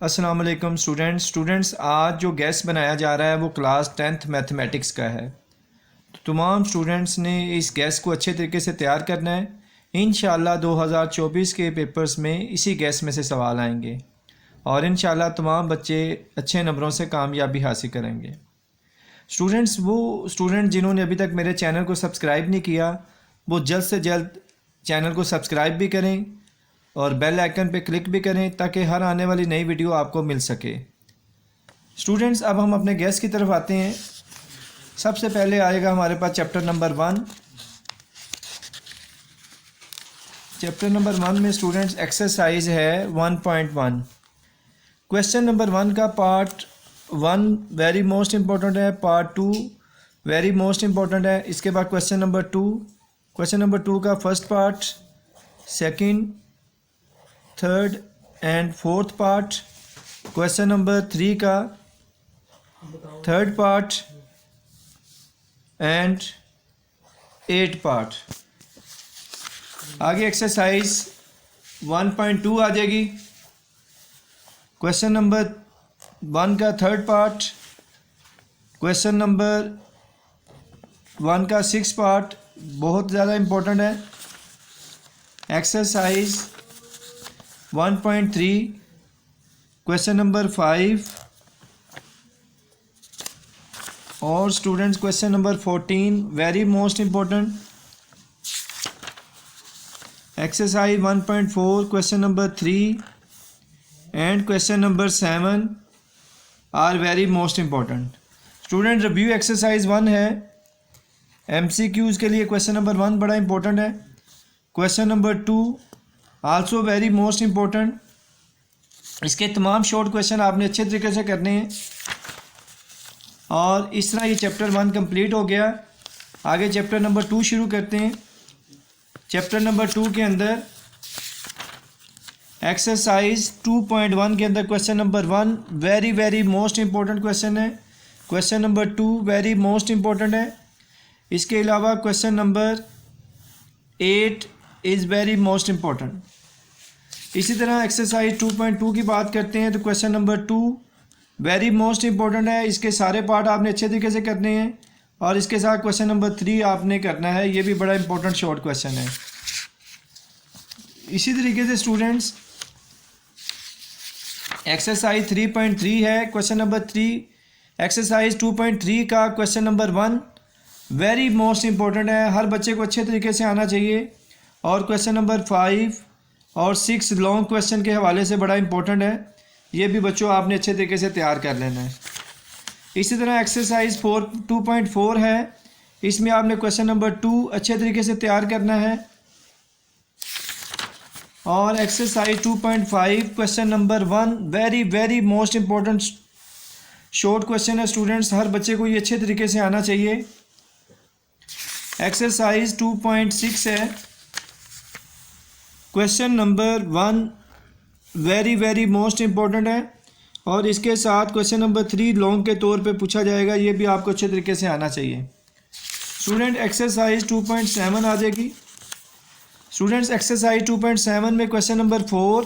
अस्सलाम वालेकुम स्टूडेंट्स आज जो गैस बनाया जा रहा है वो क्लास 10th मैथमेटिक्स का है। तो तमाम स्टूडेंट्स ने इस गैस को अच्छे तरीके से तैयार करना है। इंशाअल्लाह 2024 के पेपर्स में इसी गैस में से सवाल आएंगे और इंशाअल्लाह तमाम बच्चे अच्छे नंबरों से कामयाबी हासिल करेंगे। स्टूडेंट्स, वो स्टूडेंट जिन्होंने अभी तक मेरे चैनल को सब्सक्राइब नहीं किया वो जल्द से जल्द चैनल को सब्सक्राइब भी करें और बेल आइकन पे क्लिक भी करें ताकि हर आने वाली नई वीडियो आपको मिल सके। स्टूडेंट्स, अब हम अपने गैस की तरफ आते हैं। सबसे पहले आएगा हमारे पास चैप्टर नंबर 1। चैप्टर नंबर 1 में स्टूडेंट्स एक्सरसाइज है 1.1। क्वेश्चन नंबर 1 का पार्ट 1 वेरी मोस्ट इम्पोर्टेंट है, पार्ट 2 वेरी मोस्ट इम्पोर्टेंट है। इसके बाद क्वेश्चन नंबर 2, क्वेश्चन नंबर 2 का first part, second, third and fourth part, question number 3 का थर्ड पार्ट एंड 8 पार्ट। आगे एक्सरसाइज 1.2 आ जाएगी। क्वेश्चन नंबर 1 का थर्ड पार्ट, क्वेश्चन नंबर 1 का 6 पार्ट बहुत ज़्यादा इम्पोर्टेंट है। एक्सरसाइज 1.3 क्वेश्चन नंबर 5 और students question number 14 very most important. Exercise 1.4 question number 3 and question number 7 are very most important. Student, review exercise 1 है। MCQs के लिए question number 1 बड़ा important है। Question number 2 also very most important. इसके तमाम short question आपने अच्छे तरीके से करने हैं और इस तरह ये चैप्टर 1 कंप्लीट हो गया। आगे चैप्टर नंबर 2 शुरू करते हैं। चैप्टर नंबर 2 के अंदर एक्सरसाइज 2.1 के अंदर question number 1 very most important question है। Question number 2 very most important है। इसके अलावा question number 8 is very most important. इसी तरह एक्सरसाइज 2.2 की बात करते हैं तो question number 2 very most important है। इसके सारे पार्ट आपने अच्छे तरीके से करने हैं और इसके साथ क्वेश्चन नंबर 3 आपने करना है। ये भी बड़ा इम्पोर्टेंट शॉर्ट क्वेश्चन है। इसी तरीके से स्टूडेंट्स एक्सरसाइज 3.3 है। क्वेश्चन नंबर 3 एक्सरसाइज 2.3 का question number 1 very most important है, हर बच्चे को अच्छे तरीके से आना चाहिए। और क्वेश्चन नंबर 5 और 6 लॉन्ग क्वेश्चन के हवाले से बड़ा इम्पोर्टेंट है। ये भी बच्चों आपने अच्छे तरीके से तैयार कर लेना है। इसी तरह एक्सरसाइज 2.4 है। इसमें आपने क्वेश्चन नंबर 2 अच्छे तरीके से तैयार करना है। और exercise 2.5 question number 1 very most important short question है। स्टूडेंट्स, हर बच्चे को ये अच्छे तरीके से आना चाहिए। एक्सरसाइज 2.6 है। Question number 1 very most important है और इसके साथ क्वेश्चन नंबर 3 लॉन्ग के तौर पे पूछा जाएगा। ये भी आपको अच्छे तरीके से आना चाहिए। स्टूडेंट, एक्सरसाइज 2.7 आ जाएगी। स्टूडेंट्स, एक्सरसाइज 2.7 में question number 4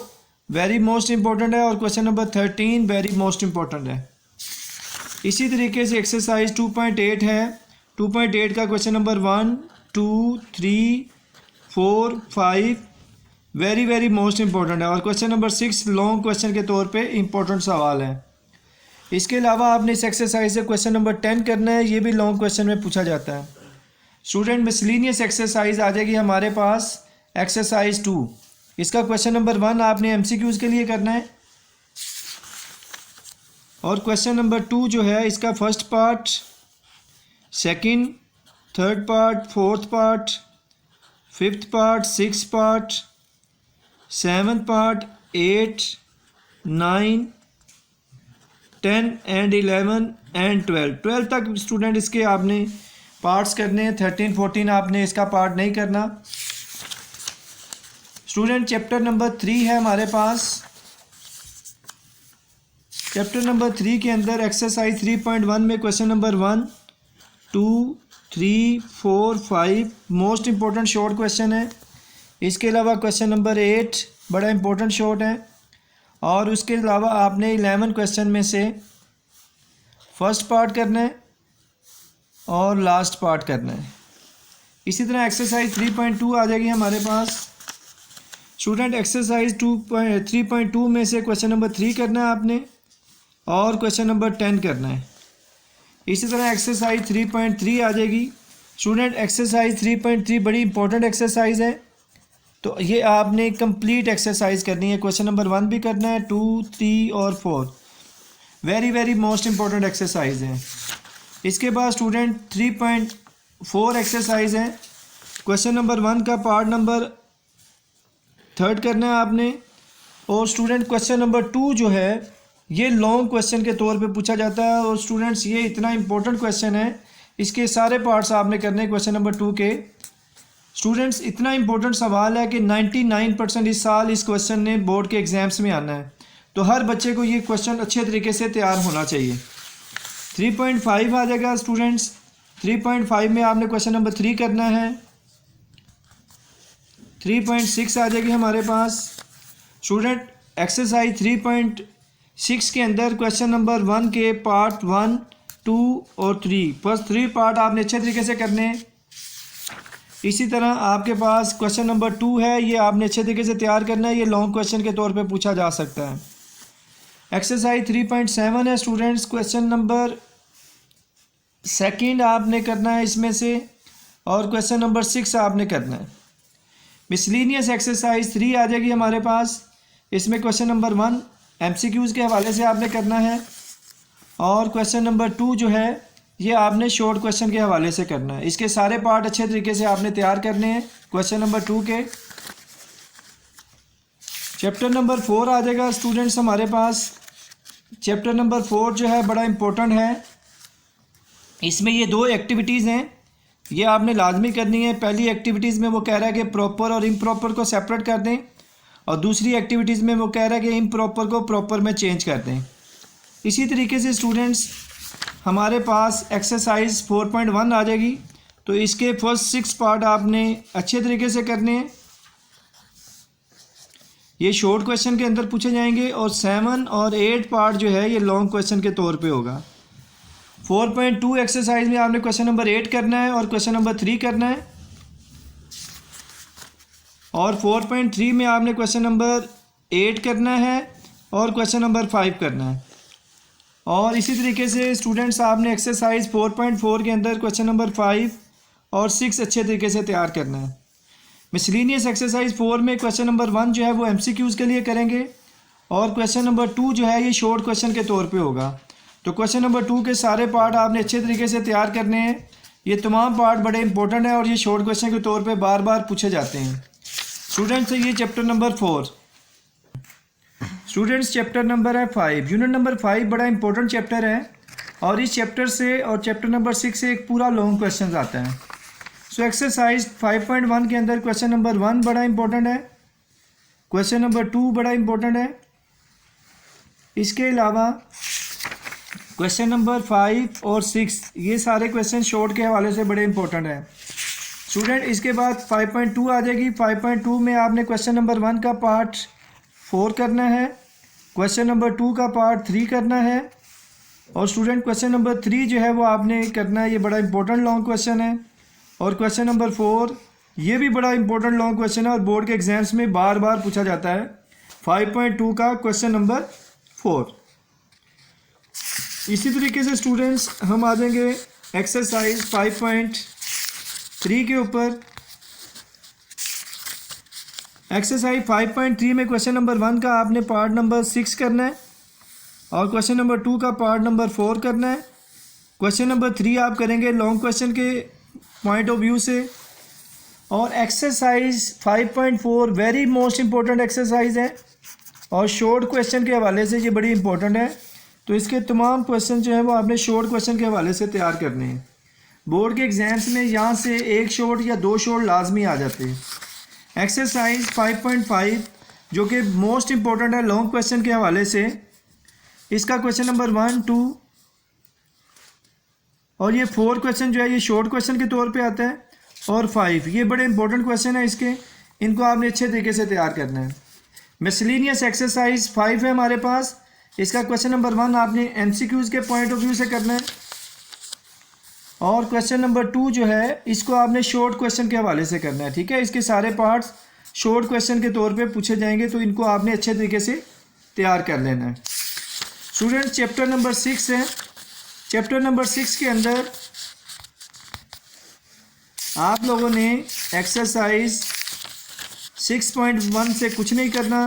very most important है और question number 13 very most important है। इसी तरीके से एक्सरसाइज 2.8 है। 2.8 का question number 1, 2, 3, 4, 5 very most important है और क्वेश्चन नंबर 6 लॉन्ग क्वेश्चन के तौर पे इम्पोर्टेंट सवाल है। इसके अलावा आपने इस एक्सरसाइज से क्वेश्चन नंबर 10 करना है। ये भी लॉन्ग क्वेश्चन में पूछा जाता है। स्टूडेंट, मिसलिनियस एक्सरसाइज आ जाएगी हमारे पास एक्सरसाइज 2। इसका क्वेश्चन नंबर 1 आपने MCQs के लिए करना है और क्वेश्चन नंबर 2 जो है इसका first part, second, third part, fourth part, fifth part, six part, seventh part, 8, 9, 10 and 11 and 12 तक स्टूडेंट इसके आपने पार्ट्स करने हैं। 13, 14 आपने इसका पार्ट नहीं करना। स्टूडेंट, चैप्टर नंबर 3 है हमारे पास। चैप्टर नंबर 3 के अंदर एक्सरसाइज 3.1 में question number 1, 2, 3, 4, 5 most important short question है। इसके अलावा क्वेश्चन नंबर 8 बड़ा इम्पोर्टेंट शॉर्ट है और उसके अलावा आपने 11 क्वेश्चन में से फर्स्ट पार्ट करना है और लास्ट पार्ट करना है। इसी तरह एक्सरसाइज 3.2 आ जाएगी हमारे पास। स्टूडेंट एक्सरसाइज 3.2 में से क्वेश्चन नंबर 3 करना है आपने और क्वेश्चन नंबर 10 करना है। इसी तरह एक्सरसाइज 3.3 आ जाएगी। स्टूडेंट एक्सरसाइज 3.3 बड़ी इंपॉर्टेंट एक्सरसाइज है, तो ये आपने कंप्लीट एक्सरसाइज करनी है। क्वेश्चन नंबर 1 भी करना है, 2, 3 और 4 very very most important exercise है। इसके बाद स्टूडेंट 3.4 एक्सरसाइज है। क्वेश्चन नंबर 1 का पार्ट नंबर 3 करना है आपने। और स्टूडेंट क्वेश्चन नंबर 2 जो है ये लॉन्ग क्वेश्चन के तौर पे पूछा जाता है। और स्टूडेंट्स ये इतना इंपॉर्टेंट क्वेश्चन है, इसके सारे पार्ट्स आपने करने हैं क्वेश्चन नंबर 2 के। स्टूडेंट्स इतना इंपॉर्टेंट सवाल है कि 99% इस साल इस क्वेश्चन ने बोर्ड के एग्जाम्स में आना है, तो हर बच्चे को ये क्वेश्चन अच्छे तरीके से तैयार होना चाहिए। 3.5 आ जाएगा स्टूडेंट्स। 3.5 में आपने क्वेश्चन नंबर 3 करना है। 3.6 आ जाएगी हमारे पास। स्टूडेंट एक्सरसाइज 3.6 के अंदर क्वेश्चन नंबर 1 के पार्ट 1, 2 और 3 फर्स्ट 3 पार्ट आपने अच्छे तरीके से करने हैं। इसी तरह आपके पास क्वेश्चन नंबर 2 है, ये आपने अच्छे तरीके से तैयार करना है, ये लॉन्ग क्वेश्चन के तौर पे पूछा जा सकता है। एक्सरसाइज 3.7 है स्टूडेंट्स। क्वेश्चन नंबर 2 आपने करना है इसमें से और क्वेश्चन नंबर 6 आपने करना है। मिसलीनियस एक्सरसाइज 3 आ जाएगी हमारे पास। इसमें क्वेश्चन नंबर 1 MCQs के हवाले से आपने करना है और क्वेश्चन नंबर 2 जो है ये आपने शॉर्ट क्वेश्चन के हवाले से करना है। इसके सारे पार्ट अच्छे तरीके से आपने तैयार करने हैं क्वेश्चन नंबर 2 के। चैप्टर नंबर 4 आ जाएगा स्टूडेंट्स हमारे पास। चैप्टर नंबर 4 जो है बड़ा इम्पोर्टेंट है। इसमें ये 2 एक्टिविटीज़ हैं, ये आपने लाजमी करनी है। पहली एक्टिविटीज़ में वो कह रहा है कि प्रॉपर और इम्प्रॉपर को सेपरेट कर दें और दूसरी एक्टिविटीज़ में वो कह रहा है कि इम्प्रॉपर को प्रॉपर में चेंज कर दें। इसी तरीके से स्टूडेंट्स हमारे पास एक्सरसाइज 4.1 आ जाएगी, तो इसके फर्स्ट 6 पार्ट आपने अच्छे तरीके से करने हैं। ये शॉर्ट क्वेश्चन के अंदर पूछे जाएंगे और 7 और 8 पार्ट जो है ये लॉन्ग क्वेश्चन के तौर पे होगा। 4.2 एक्सरसाइज में आपने क्वेश्चन नंबर 8 करना है और क्वेश्चन नंबर 3 करना है और 4.3 में आपने क्वेश्चन नंबर 8 करना है और क्वेश्चन नंबर 5 करना है। और इसी तरीके से स्टूडेंट्स आपने एक्सरसाइज 4.4 के अंदर क्वेश्चन नंबर 5 और 6 अच्छे तरीके से तैयार करना है। मिसलीनियस एक्सरसाइज 4 में क्वेश्चन नंबर 1 जो है वो MCQs के लिए करेंगे और क्वेश्चन नंबर 2 जो है ये शॉर्ट क्वेश्चन के तौर पे होगा। तो क्वेश्चन नंबर 2 के सारे पार्ट आपने अच्छे तरीके से तैयार करने हैं। ये तमाम पार्ट बड़े इंपॉर्टेंट हैं और ये शॉर्ट क्वेश्चन के तौर पे बार बार पूछे जाते हैं। स्टूडेंट्स ये chapter number 4। Students chapter number है 5। यूनिट नंबर 5 बड़ा इंपॉर्टेंट चैप्टर है और इस चैप्टर से और चैप्टर नंबर 6 से एक पूरा लॉन्ग क्वेश्चन आता है। सो एक्सरसाइज 5.1 के अंदर क्वेश्चन नंबर 1 बड़ा इंपॉर्टेंट है, क्वेश्चन नंबर 2 बड़ा इंपॉर्टेंट है। इसके अलावा क्वेश्चन नंबर 5 और 6 ये सारे क्वेश्चन शॉर्ट के हवाले से बड़े इंपॉर्टेंट हैं। स्टूडेंट इसके बाद 5.2 आ जाएगी। 5.2 में आपने क्वेश्चन नंबर 1 का पार्ट 4 करना है, क्वेश्चन नंबर 2 का पार्ट 3 करना है और स्टूडेंट क्वेश्चन नंबर 3 जो है वो आपने करना है, ये बड़ा इंपॉर्टेंट लॉन्ग क्वेश्चन है। और क्वेश्चन नंबर 4 ये भी बड़ा इंपॉर्टेंट लॉन्ग क्वेश्चन है और बोर्ड के एग्जाम्स में बार बार पूछा जाता है। 5.2 का क्वेश्चन नंबर 4। इसी तरीके से स्टूडेंट्स हम आ जाएंगे एक्सरसाइज 5.3 के ऊपर। एक्सरसाइज 5.3 में क्वेश्चन नंबर 1 का आपने पार्ट नंबर 6 करना है और क्वेश्चन नंबर 2 का पार्ट नंबर 4 करना है। क्वेश्चन नंबर 3 आप करेंगे लॉन्ग क्वेश्चन के पॉइंट ऑफ व्यू से। और exercise 5.4 very most important exercise है और शॉर्ट क्वेश्चन के हवाले से ये बड़ी इंपॉर्टेंट है, तो इसके तमाम क्वेश्चन जो है वो आपने शॉर्ट क्वेश्चन के हवाले से तैयार करने हैं। बोर्ड के एग्जाम्स में यहाँ से 1 शॉर्ट या 2 शॉर्ट लाजमी आ जाते हैं। एक्सरसाइज 5.5 जो कि मोस्ट इंपॉर्टेंट है लॉन्ग क्वेश्चन के हवाले से, इसका क्वेश्चन नंबर 1, 2 और ये 4 क्वेश्चन जो है ये शॉर्ट क्वेश्चन के तौर पे आता है और 5 ये बड़े इंपॉर्टेंट क्वेश्चन है इसके, इनको आपने अच्छे तरीके से तैयार करना है। मिसलिनियस एक्सरसाइज 5 है हमारे पास। इसका क्वेश्चन नंबर 1 आपने एमसीक्यूज़ के पॉइंट ऑफ व्यू से करना है, और क्वेश्चन नंबर 2 जो है इसको आपने शॉर्ट क्वेश्चन के हवाले से करना है। ठीक है, इसके सारे पार्ट्स शॉर्ट क्वेश्चन के तौर पे पूछे जाएंगे, तो इनको आपने अच्छे तरीके से तैयार कर लेना है। स्टूडेंट चैप्टर नंबर 6 है। चैप्टर नंबर 6 के अंदर आप लोगों ने एक्सरसाइज 6.1 से कुछ नहीं करना।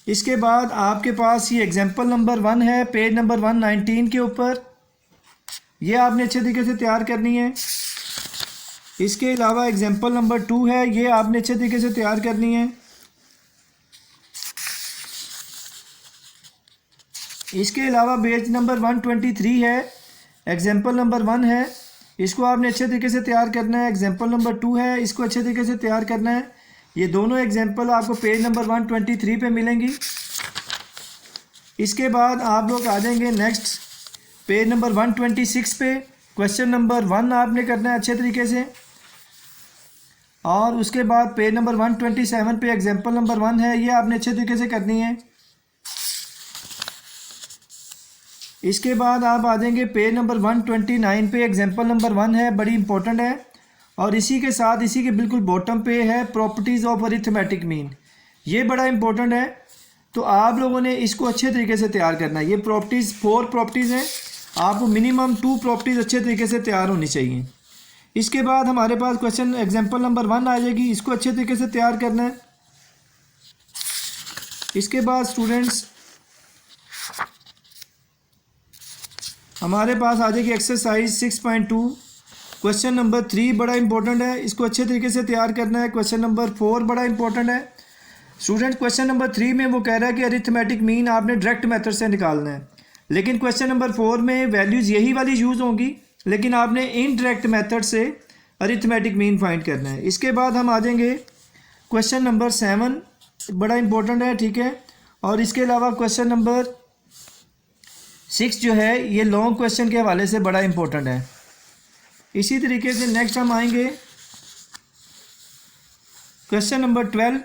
इसके बाद आपके पास ये एग्जाम्पल नंबर 1 है पेज नंबर 119 के ऊपर, ये आपने अच्छे तरीके से तैयार करनी है। इसके अलावा एग्जाम्पल नंबर 2 है, ये आपने अच्छे तरीके से तैयार करनी है। इसके अलावा पेज नंबर 123 है, एग्जाम्पल नंबर 1 है, इसको आपने अच्छे तरीके से तैयार करना है। एग्जाम्पल नंबर 2 है, इसको अच्छे तरीके से तैयार करना है। ये दोनों एग्जाम्पल आपको पेज नंबर 123 पे मिलेंगी। इसके बाद आप लोग आ जाएंगे नेक्स्ट पेज नंबर 126 पे। क्वेश्चन नंबर 1 आपने करना है अच्छे तरीके से, और उसके बाद पेज नंबर 127 पे एग्जाम्पल नंबर 1 है, ये आपने अच्छे तरीके से करनी है। इसके बाद आप आ जाएंगे पेज नंबर 129 पे, एग्जाम्पल नंबर 1 है, बड़ी इंपॉर्टेंट है। और इसी के साथ इसी के बिल्कुल बॉटम पे है प्रॉपर्टीज़ ऑफ अरिथमेटिक मीन, ये बड़ा इंपॉर्टेंट है, तो आप लोगों ने इसको अच्छे तरीके से तैयार करना है। ये प्रॉपर्टीज़ 4 प्रॉपर्टीज़ हैं, आपको मिनिमम 2 प्रॉपर्टीज़ अच्छे तरीके से तैयार होनी चाहिए। इसके बाद हमारे पास क्वेश्चन एग्जाम्पल नंबर 1 आ जाएगी, इसको अच्छे तरीके से तैयार करना है। इसके बाद स्टूडेंट्स हमारे पास आ जाएगी एक्सरसाइज 6.2, क्वेश्चन नंबर 3 बड़ा इंपॉर्टेंट है, इसको अच्छे तरीके से तैयार करना है। क्वेश्चन नंबर 4 बड़ा इंपॉर्टेंट है। स्टूडेंट क्वेश्चन नंबर 3 में वो कह रहा है कि अरिथमेटिक मीन आपने डायरेक्ट मेथड से निकालना है, लेकिन क्वेश्चन नंबर 4 में वैल्यूज़ यही वाली यूज़ होंगी, लेकिन आपने इनडायरेक्ट मेथड से अरिथमेटिक मीन फाइंड करना है। इसके बाद हम आ जाएंगे क्वेश्चन नंबर 7, बड़ा इंपॉर्टेंट है। ठीक है, और इसके अलावा क्वेश्चन नंबर 6 जो है ये लॉन्ग क्वेश्चन के हवाले से बड़ा इंपॉर्टेंट है। इसी तरीके से नेक्स्ट हम आएंगे क्वेश्चन नंबर 12,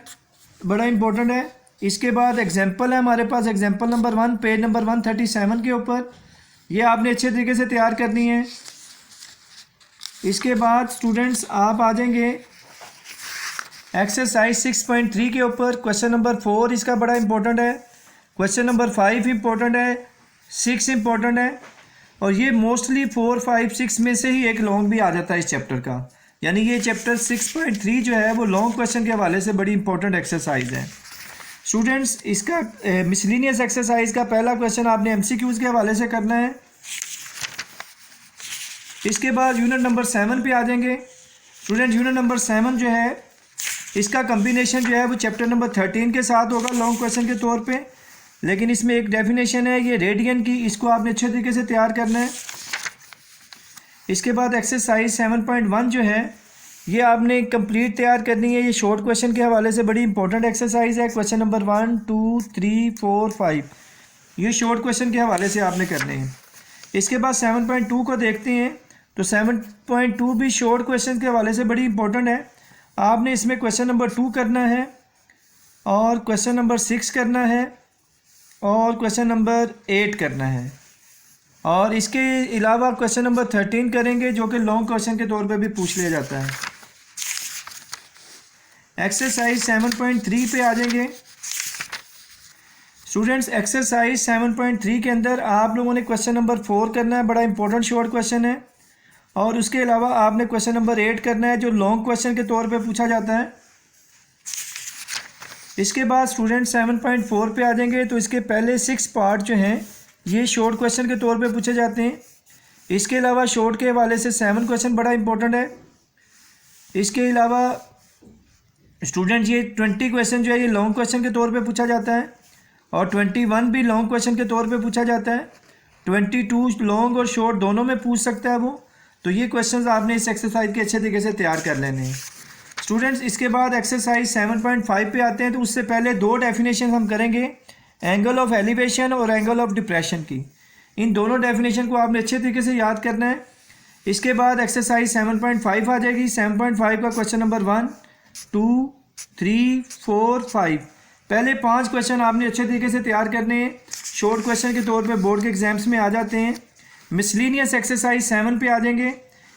बड़ा इंपॉर्टेंट है। इसके बाद एग्जाम्पल है हमारे पास, एग्जाम्पल नंबर 1 पेज नंबर 137 के ऊपर, ये आपने अच्छे तरीके से तैयार करनी है। इसके बाद स्टूडेंट्स आप आ जाएंगे एक्सरसाइज 6.3 के ऊपर, क्वेश्चन नंबर 4 इसका बड़ा इंपॉर्टेंट है, क्वेश्चन नंबर 5 इंपॉर्टेंट है, 6 इंपॉर्टेंट है, और ये मोस्टली 4, 5, 6 में से ही एक लॉन्ग भी आ जाता है इस चैप्टर का। यानी ये चैप्टर 6.3 जो है वो लॉन्ग क्वेश्चन के हवाले से बड़ी इंपॉर्टेंट एक्सरसाइज है। स्टूडेंट्स इसका मिसलिनियस एक्सरसाइज का पहला क्वेश्चन आपने एमसीक्यूज़ के हवाले से करना है। इसके बाद यूनिट नंबर 7 पे आ जाएंगे। स्टूडेंट यूनिट नंबर 7 जो है इसका कम्बिनेशन जो है वो चैप्टर नंबर 13 के साथ होगा लॉन्ग क्वेश्चन के तौर पे, लेकिन इसमें एक डेफिनेशन है ये रेडियन की, इसको आपने अच्छे तरीके से तैयार करना है। इसके बाद एक्सरसाइज 7.1 जो है ये आपने कंप्लीट तैयार करनी है, ये शॉर्ट क्वेश्चन के हवाले से बड़ी इंपॉर्टेंट एक्सरसाइज है। क्वेश्चन नंबर 1, 2, 3, 4, 5 ये शॉर्ट क्वेश्चन के हवाले से आपने करने हैं। इसके बाद 7.2 को देखते हैं, तो 7.2 भी शॉर्ट क्वेश्चन के हवाले से बड़ी इंपॉर्टेंट है। आपने इसमें क्वेश्चन नंबर 2 करना है, और क्वेश्चन नंबर 6 करना है, और क्वेश्चन नंबर 8 करना है, और इसके अलावा क्वेश्चन नंबर 13 करेंगे जो कि लॉन्ग क्वेश्चन के तौर पे भी पूछ लिया जाता है। एक्सरसाइज 7.3 पे आ जाएंगे। स्टूडेंट्स एक्सरसाइज 7.3 के अंदर आप लोगों ने क्वेश्चन नंबर 4 करना है, बड़ा इंपॉर्टेंट शॉर्ट क्वेश्चन है, और उसके अलावा आपने क्वेश्चन नंबर 8 करना है जो लॉन्ग क्वेश्चन के तौर पे पूछा जाता है। इसके बाद स्टूडेंट 7.4 पे आ जाएंगे, तो इसके पहले 6 पार्ट जो हैं ये शॉर्ट क्वेश्चन के तौर पे पूछे जाते हैं। इसके अलावा शॉर्ट के हवाले से 7 क्वेश्चन बड़ा इंपॉर्टेंट है। इसके अलावा स्टूडेंट ये 20 क्वेश्चन जो है ये लॉन्ग क्वेश्चन के तौर पे पूछा जाता है, और 21 भी लॉन्ग क्वेश्चन के तौर पे पूछा जाता है। 22 लॉन्ग और शॉर्ट दोनों में पूछ सकता है वो, तो ये क्वेश्चंस आपने इस एक्सरसाइज के अच्छे तरीके से तैयार कर लेने हैं। स्टूडेंट्स इसके बाद एक्सरसाइज 7.5 पे आते हैं, तो उससे पहले 2 डेफिनेशन हम करेंगे, एंगल ऑफ एलिवेशन और एंगल ऑफ डिप्रेशन की। इन दोनों डेफिनेशन को आपने अच्छे तरीके से याद करना है। इसके बाद एक्सरसाइज 7.5 आ जाएगी। 7.5 का क्वेश्चन नंबर 1, 2, 3, 4, 5 पहले 5 क्वेश्चन आपने अच्छे तरीके से तैयार करने हैं, शॉर्ट क्वेश्चन के तौर पे बोर्ड के एग्जाम्स में आ जाते हैं। मिसलिनियस एक्सरसाइज 7 पे आ जाएंगे।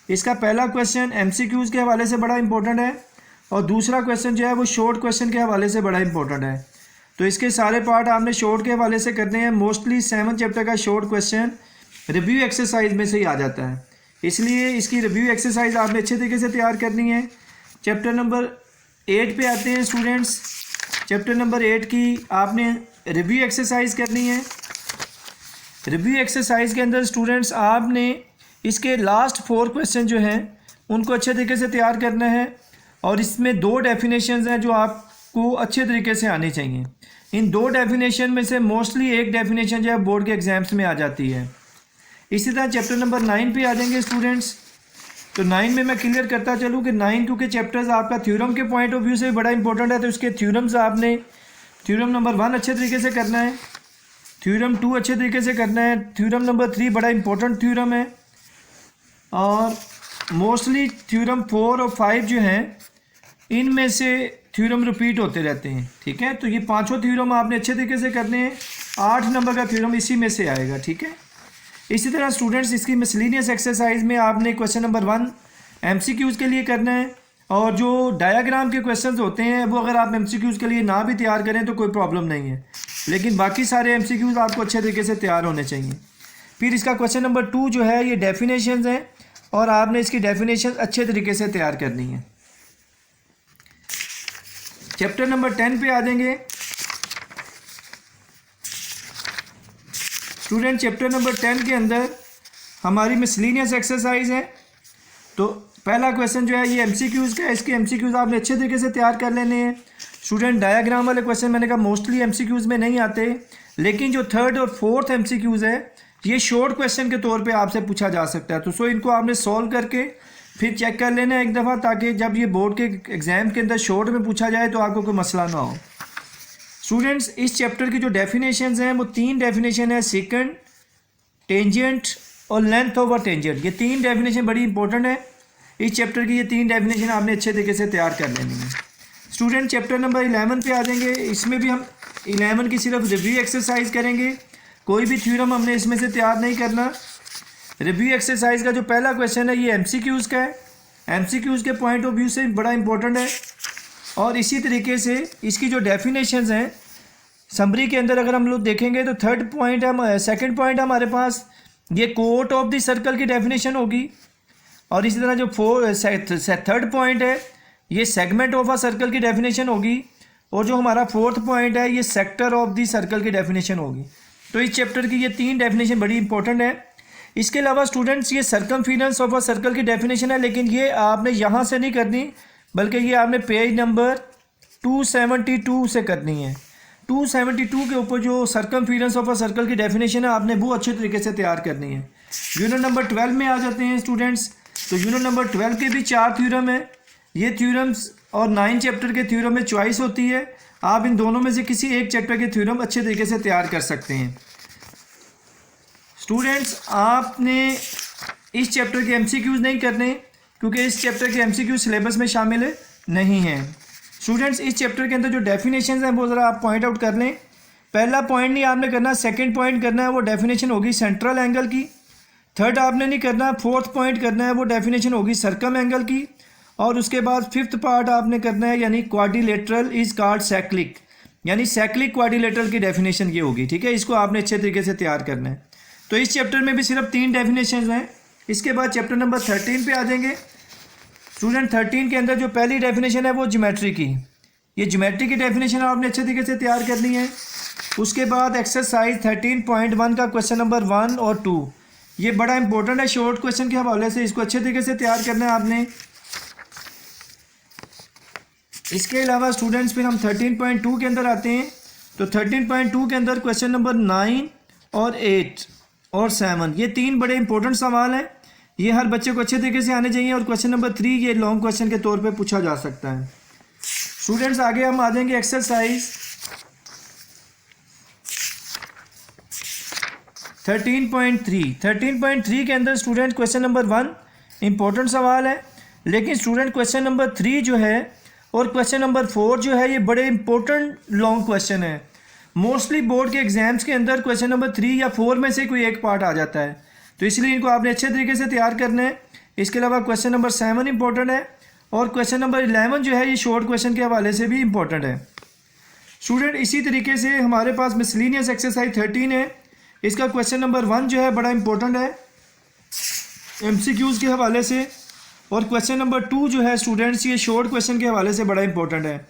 इसका पहला क्वेश्चन MCQs के हवाले से बड़ा इंपॉर्टेंट है और दूसरा क्वेश्चन जो है वो शॉर्ट क्वेश्चन के हवाले से बड़ा इंपॉर्टेंट है। तो इसके सारे पार्ट आपने शॉर्ट के हवाले से करने हैं। मोस्टली 7 चैप्टर का शॉर्ट क्वेश्चन रिव्यू एक्सरसाइज में से ही आ जाता है, इसलिए इसकी रिव्यू एक्सरसाइज आपने अच्छे तरीके से तैयार करनी है। चैप्टर नंबर 8 पे आते हैं स्टूडेंट्स। चैप्टर नंबर 8 की आपने रिव्यू एक्सरसाइज करनी है। रिव्यू एक्सरसाइज के अंदर स्टूडेंट्स आपने इसके लास्ट 4 क्वेश्चन जो हैं उनको अच्छे तरीके से तैयार करना है और इसमें 2 डेफिनेशंस हैं जो आपको अच्छे तरीके से आनी चाहिए। इन 2 डेफिनेशन में से मोस्टली एक डेफिनेशन जो है बोर्ड के एग्जाम्स में आ जाती है। इसी तरह चैप्टर नंबर 9 पे आ जाएंगे स्टूडेंट्स। तो 9 में मैं क्लियर करता चलूँ कि 9 क्योंकि चैप्टर्स आपका थ्योरम के पॉइंट ऑफ व्यू से भी बड़ा इंपॉर्टेंट है, तो इसके थ्योरम्स आपने थ्योरम नंबर 1 अच्छे तरीके से करना है, थ्योरम 2 अच्छे तरीके से करना है, थ्योरम नंबर 3 बड़ा इंपॉर्टेंट थ्योरम है और मोस्टली थ्योरम 4 और 5 जो हैं इनमें से थ्योरम रिपीट होते रहते हैं। ठीक है, तो ये 5 थ्योरम आपने अच्छे तरीके से करने हैं। 8 नंबर का थ्योरम इसी में से आएगा। ठीक है, इसी तरह स्टूडेंट्स इसकी मिसलिनियस एक्सरसाइज में आपने क्वेश्चन नंबर 1 MCQs के लिए करना है और जो डायग्राम के क्वेश्चंस होते हैं वो अगर आप MCQs के लिए ना भी तैयार करें तो कोई प्रॉब्लम नहीं है, लेकिन बाकी सारे MCQs आपको अच्छे तरीके से तैयार होने चाहिए। फिर इसका क्वेश्चन नंबर 2 जो है ये डेफिनेशंस हैं और आपने इसकी डेफिनेशन अच्छे तरीके से तैयार करनी है। चैप्टर नंबर 10 पे आ जाएंगे स्टूडेंट। चैप्टर नंबर 10 के अंदर हमारी मिसलिनियस एक्सरसाइज है। तो पहला क्वेश्चन जो है ये MCQs का है, इसके MCQs आपने अच्छे तरीके से तैयार कर लेने हैं। स्टूडेंट डायग्राम वाले क्वेश्चन मैंने कहा मोस्टली MCQs में नहीं आते, लेकिन जो 3rd और 4th MCQs है ये शॉर्ट क्वेश्चन के तौर पे आपसे पूछा जा सकता है। तो सो इनको आपने सॉल्व करके फिर चेक कर लेना है एक दफ़ा, ताकि जब ये बोर्ड के एग्ज़ाम के अंदर शॉर्ट में पूछा जाए तो आपको कोई मसला ना हो। स्टूडेंट्स इस चैप्टर की जो डेफिनेशंस हैं वो 3 डेफिनेशन है, सेकंड, टेंजेंट और लेंथ ओवर टेंजेंट। ये 3 डेफिनेशन बड़ी इंपॉर्टेंट है। इस चैप्टर की ये 3 डेफिनेशन आपने अच्छे तरीके से तैयार कर लेनी है। स्टूडेंट चैप्टर नंबर 11 पे आ जाएंगे। इसमें भी हम 11 की सिर्फ रिव्यू एक्सरसाइज करेंगे, कोई भी थ्योरम हमने इसमें से तैयार नहीं करना। रिव्यू एक्सरसाइज का जो पहला क्वेश्चन है ये MCQs का है, MCQs के पॉइंट ऑफ व्यू से बड़ा इंपॉर्टेंट है और इसी तरीके से इसकी जो डेफिनेशंस हैं समरी के अंदर अगर हम लोग देखेंगे तो 3rd पॉइंट है, 2nd पॉइंट हमारे पास ये कोट ऑफ द सर्कल की डेफिनेशन होगी और इसी तरह जो 3rd पॉइंट है ये सेगमेंट ऑफ अ सर्कल की डेफिनेशन होगी और जो हमारा 4th पॉइंट है ये सेक्टर ऑफ द सर्कल की डेफिनेशन होगी। तो इस चैप्टर की ये 3 डेफिनेशन बड़ी इंपॉर्टेंट है। इसके अलावा स्टूडेंट्स ये सर्कमफेरेंस ऑफ अ सर्कल की डेफिनेशन है, लेकिन ये आपने यहाँ से नहीं करनी बल्कि ये आपने पेज नंबर 272 से करनी है। 272 के ऊपर जो सर्कमफेरेंस ऑफ अ सर्कल की डेफिनेशन है आपने वो अच्छे तरीके से तैयार करनी है। यूनिट नंबर 12 में आ जाते हैं स्टूडेंट्स। तो यूनिट नंबर 12 के भी 4 थ्योरम है। ये थ्योरम्स और 9 चैप्टर के थ्योरम में चॉइस होती है, आप इन दोनों में से किसी एक चैप्टर के थ्योरम अच्छे तरीके से तैयार कर सकते हैं। स्टूडेंट्स आपने इस चैप्टर के MCQs नहीं करने क्योंकि इस चैप्टर के MCQ सिलेबस में शामिल नहीं हैं। स्टूडेंट्स इस चैप्टर के अंदर जो डेफिनेशंस हैं वो ज़रा आप पॉइंट आउट कर लें। पहला पॉइंट नहीं आपने करना, 2nd पॉइंट करना है, वो डेफिनेशन होगी सेंट्रल एंगल की। 3rd आपने नहीं करना, 4th पॉइंट करना है, वो डेफिनेशन होगी सर्कम एंगल की। और उसके बाद 5th पार्ट आपने करना है यानी क्वाड्रिलेटरल इज कॉल्ड साइक्लिक, यानी साइक्लिक क्वाड्रिलेटरल की डेफिनेशन ये होगी। ठीक है, इसको आपने अच्छे तरीके से तैयार करना है। तो इस चैप्टर में भी सिर्फ 3 डेफिनेशन हैं। इसके बाद चैप्टर नंबर 13 पे आ जाएंगे स्टूडेंट। 13 के अंदर जो पहली डेफिनेशन है वो ज्योमेट्री की, ये ज्योमेट्री की डेफिनेशन आपने अच्छे तरीके से तैयार करनी है। उसके बाद एक्सरसाइज 13.1 का क्वेश्चन नंबर 1 और 2 ये बड़ा इंपॉर्टेंट है शॉर्ट क्वेश्चन के हवाले से, इसको अच्छे तरीके से तैयार करना है आपने। इसके अलावा स्टूडेंट्स फिर हम 13.2 के अंदर आते हैं। तो 13.2 के अंदर क्वेश्चन नंबर 9 और 8 और 7 ये 3 बड़े इंपॉर्टेंट सवाल हैं, ये हर बच्चे को अच्छे तरीके से आने चाहिए। और क्वेश्चन नंबर 3 ये लॉन्ग क्वेश्चन के तौर पे पूछा जा सकता है। स्टूडेंट्स आगे हम आ जाएंगे एक्सरसाइज 13.3। 13.3 के अंदर स्टूडेंट क्वेश्चन नंबर 1 इंपॉर्टेंट सवाल है, लेकिन स्टूडेंट क्वेश्चन नंबर 3 जो है और क्वेश्चन नंबर 4 जो है ये बड़े इंपॉर्टेंट लॉन्ग क्वेश्चन है। मोस्टली बोर्ड के एग्जाम्स के अंदर क्वेश्चन नंबर 3 या 4 में से कोई एक पार्ट आ जाता है, तो इसलिए इनको आपने अच्छे तरीके से तैयार करना है। इसके अलावा क्वेश्चन नंबर 7 इंपॉर्टेंट है और क्वेश्चन नंबर 11 जो है ये शॉर्ट क्वेश्चन के हवाले से भी इंपॉर्टेंट है। स्टूडेंट इसी तरीके से हमारे पास मिसलिनियस एक्सरसाइज 13 है। इसका क्वेश्चन नंबर 1 जो है बड़ा इंपॉर्टेंट है MCQs के हवाले से, और क्वेश्चन नंबर 2 जो है स्टूडेंट्स ये शॉर्ट क्वेश्चन के हवाले से बड़ा इंपॉर्टेंट है।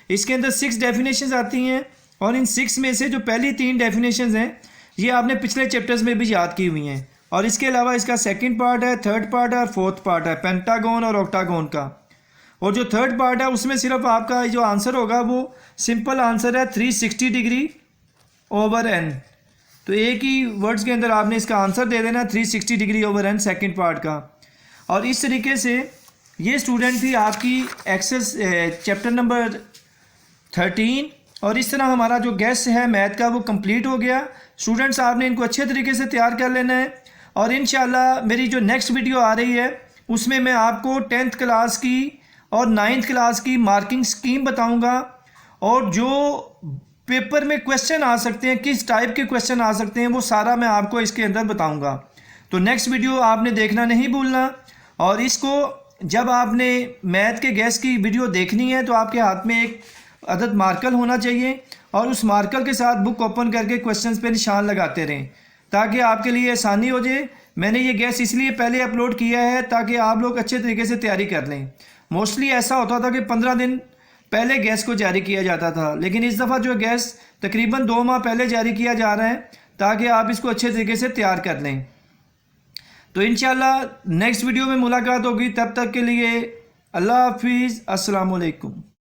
इसके अंदर 6 डेफिनेशंस आती हैं और इन 6 में से जो पहली 3 डेफिनेशंस हैं ये आपने पिछले चैप्टर्स में भी याद की हुई हैं, और इसके अलावा इसका सेकंड पार्ट है, थर्ड पार्ट है और फोर्थ पार्ट है पेंटागन और ऑक्टागन का। और जो थर्ड पार्ट है उसमें सिर्फ आपका जो आंसर होगा वो सिंपल आंसर है 360 डिग्री ओवर n। तो एक ही वर्ड्स के अंदर आपने इसका आंसर दे देना 360 degree over n second part का। और इस तरीके से ये स्टूडेंट थी आपकी एक्सेस चैप्टर नंबर 13, और इस तरह हमारा जो गेस्ट है मैथ का वो कंप्लीट हो गया। स्टूडेंट्स आपने इनको अच्छे तरीके से तैयार कर लेना है, और इंशाल्लाह मेरी जो नेक्स्ट वीडियो आ रही है उसमें मैं आपको 10th क्लास की और 9th क्लास की मार्किंग स्कीम बताऊंगा, और जो पेपर में क्वेश्चन आ सकते हैं, किस टाइप के क्वेश्चन आ सकते हैं, वो सारा मैं आपको इसके अंदर बताऊंगा। तो नेक्स्ट वीडियो आपने देखना नहीं भूलना, और इसको जब आपने मैथ के गेस्ट की वीडियो देखनी है तो आपके हाथ में एक अदद मार्कर होना चाहिए, और उस मार्कर के साथ बुक ओपन करके क्वेश्चंस पे निशान लगाते रहें ताकि आपके लिए आसानी हो जाए। मैंने ये गेस्ट इसलिए पहले अपलोड किया है ताकि आप लोग अच्छे तरीके से तैयारी कर लें। मोस्टली ऐसा होता था कि 15 दिन पहले गैस को जारी किया जाता था, लेकिन इस दफ़ा जो गैस तकरीबन 2 माह पहले जारी किया जा रहा है ताकि आप इसको अच्छे तरीके से तैयार कर लें। तो इंशाल्लाह नेक्स्ट वीडियो में मुलाकात होगी, तब तक के लिए अल्लाह हाफिज़, अस्सलाम वालेकुम।